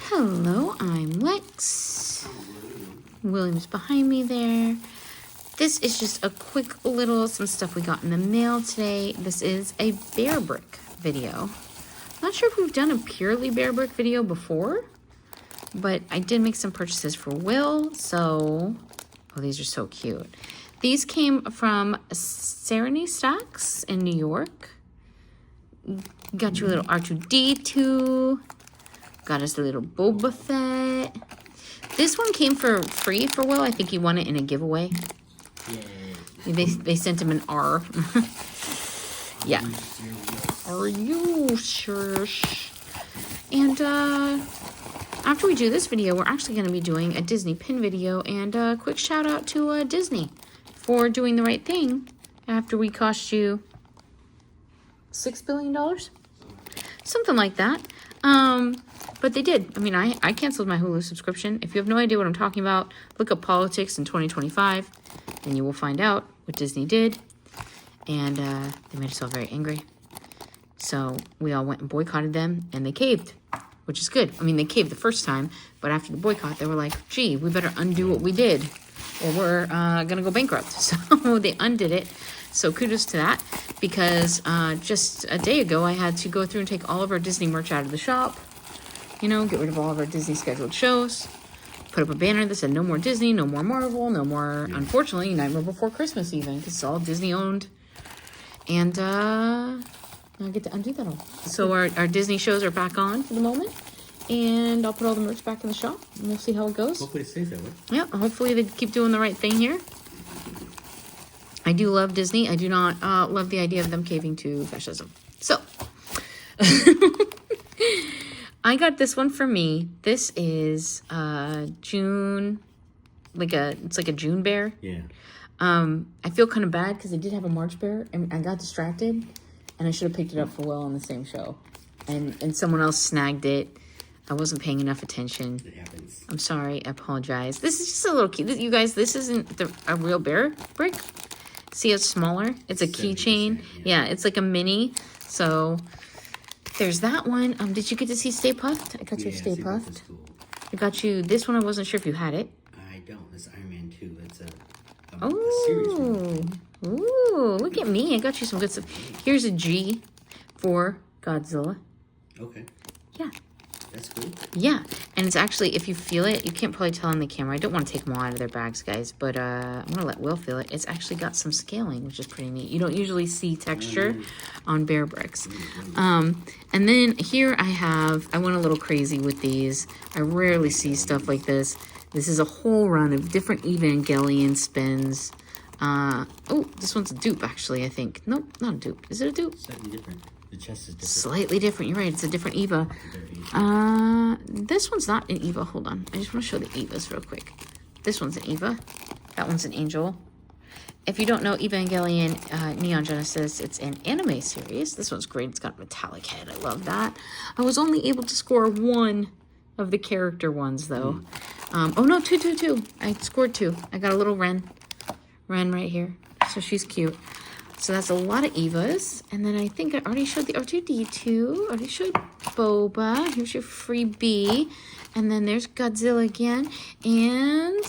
Hello, I'm Lex. William's behind me there. This is just a quick little, some stuff we got in the mail today. This is a Bearbrick video. Not sure if we've done a purely Bearbrick video before, but I did make some purchases for Will, so, oh, these are so cute. These came from Serenity Stacks in New York. Got you a little R2-D2. Got us a little Boba Fett. This one came for free for Will. I think he won it in a giveaway. Yay. They sent him an R. Yeah. Are you sure? And after we do this video, we're actually going to be doing a Disney pin video. And a quick shout out to Disney for doing the right thing after we cost you $6 billion? Something like that. But they did. I mean, I canceled my Hulu subscription. If you have no idea what I'm talking about, look up politics in 2025, and you will find out what Disney did. And they made us all very angry. So we all went and boycotted them, and they caved, which is good. I mean, they caved the first time, but after the boycott, they were like, gee, we better undo what we did, or we're going to go bankrupt. So they undid it. So kudos to that, because just a day ago, I had to go through and take all of our Disney merch out of the shop. You know, get rid of all of our Disney scheduled shows. Put up a banner that said no more Disney, no more Marvel, no more, unfortunately, Nightmare Before Christmas even, because it's all Disney owned. And I get to undo that all. So our Disney shows are back on for the moment. And I'll put all the merch back in the shop, and we'll see how it goes. Hopefully it stays that way. Yeah, hopefully they keep doing the right thing here. I do love Disney. I do not love the idea of them caving to fascism. So, I got this one for me. This is June, it's like a June bear. Yeah. I feel kind of bad because I did have a March bear, and I got distracted, and I should have picked it up for Will on the same show, and someone else snagged it. I wasn't paying enough attention. It happens. I'm sorry. I apologize. This is just a little cute. You guys, this isn't a real bear brick. See, it's smaller. It's a keychain. Yeah, it's like a mini. So there's that one. Did you get to see Stay Puft? I got you Stay Puft. Cool. I got you this one. I wasn't sure if you had it. I don't. It's Iron Man 2. It's a series one. Ooh, look at me. I got you some good stuff. Here's a G for Godzilla. Okay. Yeah. That's cool. Yeah, and it's actually, if you feel it, you can't probably tell on the camera. I don't want to take them all out of their bags, guys, but I'm going to let Will feel it. It's actually got some scaling, which is pretty neat. You don't usually see texture on Bear Bricks. And then here I went a little crazy with these. I rarely see stuff like this. This is a whole run of different Evangelion spins. Oh, this one's a dupe, actually, I think. Nope, not a dupe. Is it a dupe? Slightly different. The chest is different. Slightly different. You're right. It's a different Eva. This one's not an Eva. Hold on. I just want to show the Evas real quick. This one's an Eva. That one's an Angel. If you don't know Evangelion Neon Genesis, it's an anime series. This one's great. It's got a metallic head. I love that. I was only able to score one of the character ones, though. Oh, no, two. I scored two. I got a little Ren right here. So she's cute. So that's a lot of Evas. And then I think I already showed the R2-D2. Already showed Boba. Here's your freebie. And then there's Godzilla again. And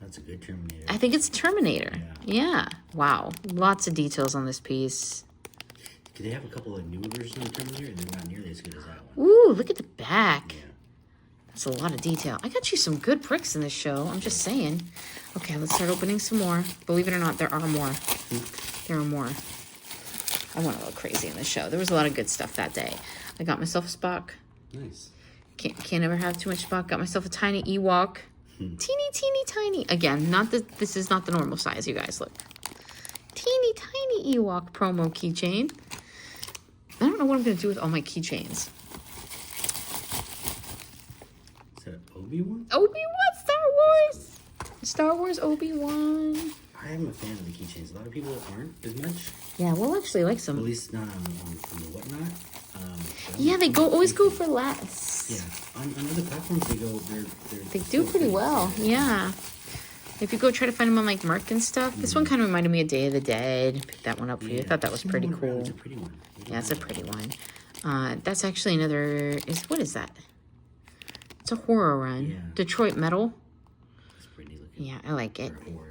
that's a good Terminator. I think it's Terminator. Yeah. Wow. Lots of details on this piece. Could they have a couple of newer versions of Terminator? And they're not nearly as good as that one. Ooh, look at the back. Yeah. That's a lot of detail. I got you some good bricks in this show. I'm just saying. Okay, let's start opening some more. Believe it or not, there are more. There are more. I went a little crazy in the show. There was a lot of good stuff that day. I got myself a Spock. Nice. Can't ever have too much Spock. Got myself a tiny Ewok. Teeny tiny. Again, this is not the normal size, you guys. Look. Teeny tiny Ewok promo keychain. I don't know what I'm going to do with all my keychains. Is that Obi-Wan? Obi-Wan, Star Wars Obi-Wan. I am a fan of the keychains. A lot of people aren't as much. Yeah, we'll actually like some. At least not on the Whatnot. Yeah, they always go for less. Yeah, on other platforms they do pretty well. Yeah. If you go try to find them on like Merc and stuff, this one kind of reminded me of Day of the Dead. Pick that one up for you. I thought that was pretty cool. It's a pretty one. Yeah, it's a pretty one. That's actually another. What is that? It's a horror run. Yeah. Detroit Metal. It's pretty looking. Yeah, I like it. For horror.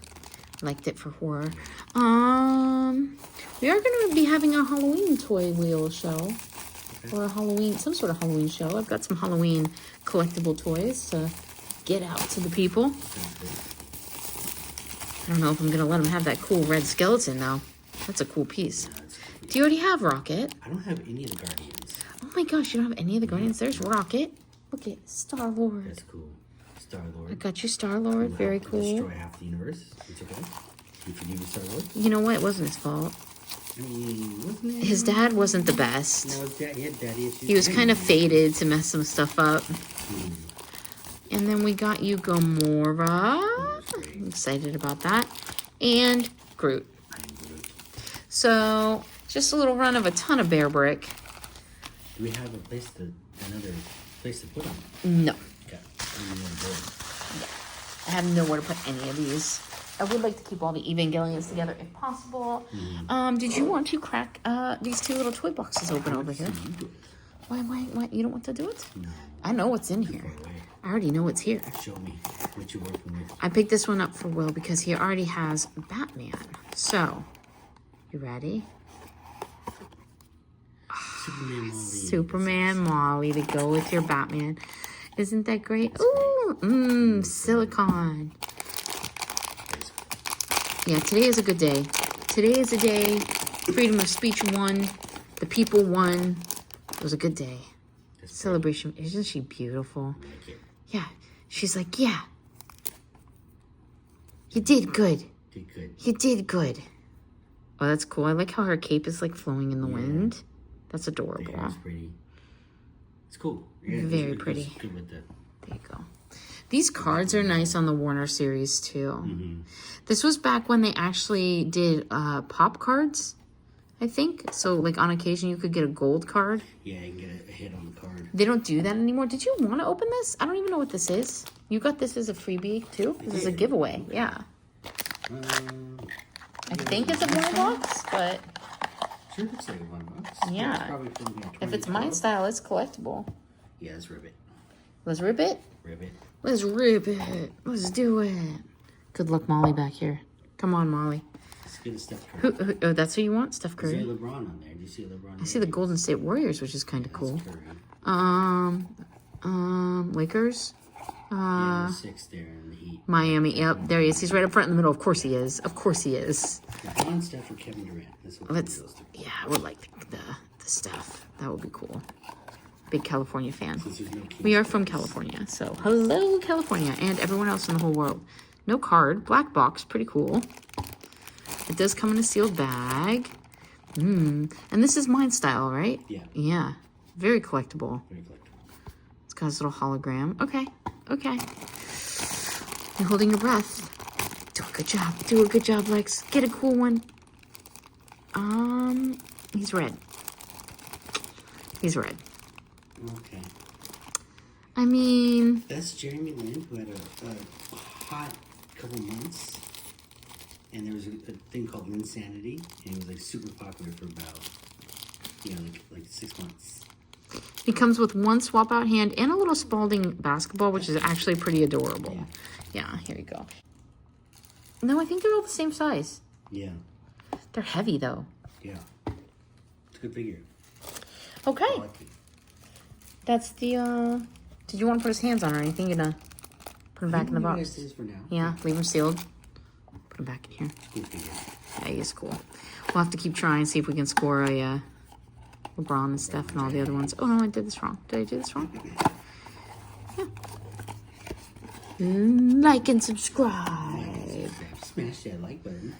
Liked it for horror. We are going to be having a Halloween toy wheel show. Or a Halloween, some sort of Halloween show. I've got some Halloween collectible toys to get out to the people. I don't know if I'm going to let them have that cool red skeleton, though. That's a cool piece. Yeah, it's cool. Do you already have Rocket? I don't have any of the Guardians. Oh my gosh, you don't have any of the Guardians? There's Rocket. Look at Star-Lord. That's cool. Star-Lord. I got you Star-Lord. Very cool. Destroy half the universe. It's okay. You forgive you, Star-Lord? You know what? It wasn't his fault. I mean, wasn't it? His dad wasn't the best. No, he had daddy issues. He was kind of fated to mess some stuff up. And then we got you Gamora. I'm excited about that. And Groot. So, just a little run of a ton of Bearbrick. Do we have another place to put them? No. Okay. I have nowhere to put any of these. I would like to keep all the Evangelions together if possible. Did you want to crack these two little toy boxes open over here? Why? You don't want to do it? No. I know what's in here. I already know what's here. Show me what you're working with. I picked this one up for Will because he already has Batman. So, you ready? Superman Molly to go with your Batman. Isn't that great? Ooh, silicone. Yeah, today is a good day. Today is a day. Freedom of speech won. The people won. It was a good day. Celebration. Isn't she beautiful? Yeah. She's like, yeah. You did good. You did good. Oh, that's cool. I like how her cape is like flowing in the wind. That's adorable. It's pretty. It's cool. Yeah, very pretty. Good with there you go. These cards are nice on the Warner series too. This was back when they actually did pop cards, I think. So like on occasion you could get a gold card. Yeah, you can get a hit on the card. They don't do that anymore. Did you want to open this? I don't even know what this is. You got this as a freebie too? This is a giveaway. Yeah. I think it's a blind box, but sure looks like a blind box. yeah. It's probably from, if it's mine style, it's collectible. Yeah, let's rip it. Let's rip it? Rip it. Let's rip it. Let's do it. Good luck, Molly, back here. Come on, Molly. Let's get a Steph Curry. Oh, that's who you want? Steph Curry? I see LeBron on there. Do you see LeBron? I see the Golden State Warriors, which is kind of cool. Lakers. Yeah, 6 there in the Heat. Miami. Yep, there he is. He's right up front in the middle. Of course he is. Of course he is. One Steph or Kevin Durant. Yeah, I would like the Steph. That would be cool. Big California fan. We are from California, so hello California and everyone else in the whole world. No card, black box, pretty cool. It does come in a sealed bag. And this is mine style, right? Yeah. Yeah, very collectible. Very collectible. It's got his little hologram. Okay. You're holding your breath. Do a good job. Do a good job, Lex. Get a cool one. He's red. He's red. Okay. I mean... That's Jeremy Lin, who had a hot couple months. And there was a thing called Linsanity. And it was like super popular for about, like 6 months. He comes with one swap out hand and a little Spalding basketball, which is actually pretty adorable. Yeah, here you go. No, I think they're all the same size. Yeah. They're heavy, though. Yeah. It's a good figure. Okay. I like it. That's the, did you want to put his hands on or anything? You're gonna put him back in the box? For now. Yeah, leave him sealed. Put him back in here. Good figure. Yeah, he is cool. We'll have to keep trying, see if we can score a LeBron and Steph and all the other ones. Oh, no, I did this wrong. Did I do this wrong? Yeah. Like and subscribe. Smash that like button.